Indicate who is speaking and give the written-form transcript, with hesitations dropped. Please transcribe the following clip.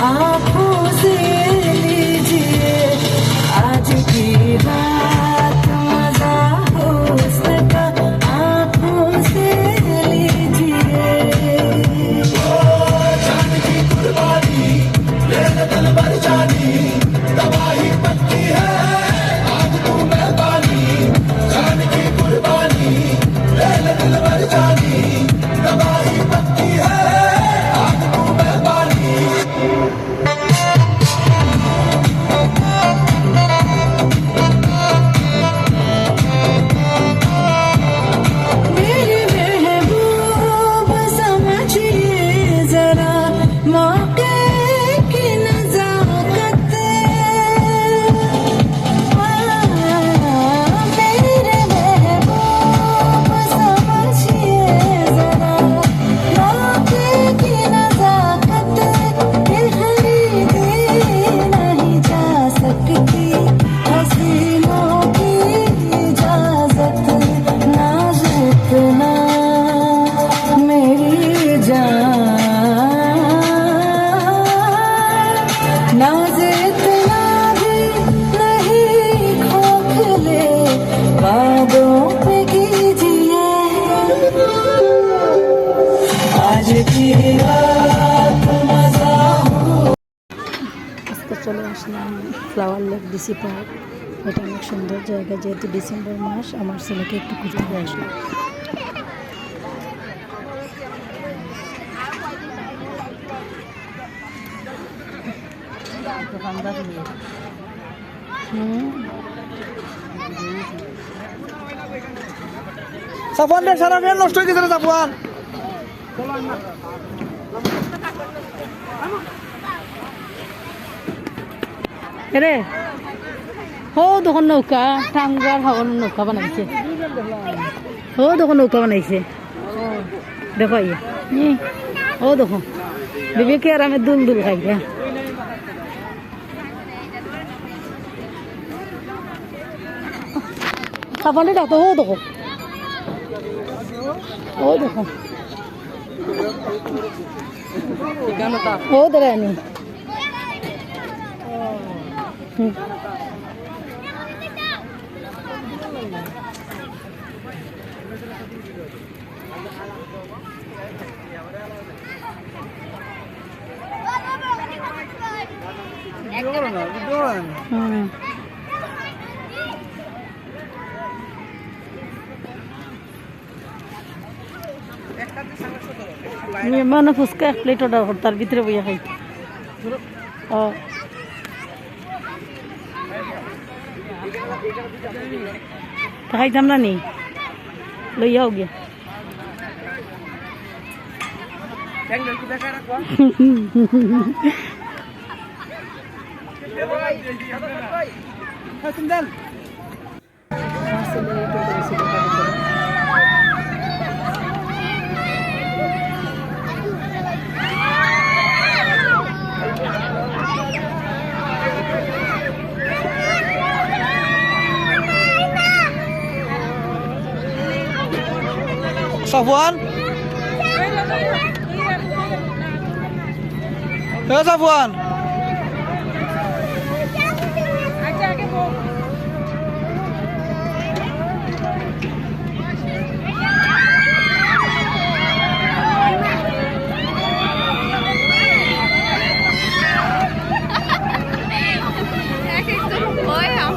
Speaker 1: आँखों से लीजिए आज की रात मजा हुस्न का आँखों से लीजिए जान की कुर्बानी ले ले दिल भर जानी तबाही पक्की है आज तू मेहरबानी जान की कुर्बानी ले ले दिल भर जानी तबाही पक्की है आज तू मेहरबानी मेरे महबूब समझिए जरा मौके की नजाकत मेरे महबूब समझिए जरा मौके की नजाकत ये खरीदी नहीं जा सकती हसीनों की इजाजत नाज इतना मेरी जान नाज इतना भी नहीं खोखले वादों पे कीजिए आज की रात मजा
Speaker 2: আজকে চলে আসলাম ফ্লাওয়ার লেক ডিসি পার্ক। এটা অনেক সুন্দর জায়গা, যেহেতু ডিসেম্বর মাস আমার ছেলেকে একটু ঘুরতে দিয়ে আসলাম।
Speaker 3: সাফওয়ান রে সারা ফ্যান নষ্ট হয়ে গেছে রে সাফওয়ান।
Speaker 2: রে হো দেখুন নৌকা টাঙ্গার হাওয়ার নৌকা বানাইছে, হো দেখুন নৌকা বানাইছে, দেখো ইয়ে ও দেখো বিবেকে আর আমি দুল দুল খাই গা। সাফানে ডাকতো ও দেখো, ও দেখো ও দাঁড়ায়নি। মানে ফুচকা এক প্লেট অর্ডার কর, তার ভিতরে বইয়া খাই। ও খাইতাম না নি, লইয়াও গিয়া।
Speaker 3: সাফওয়ান এ সাফওয়ান
Speaker 4: 뭐예요?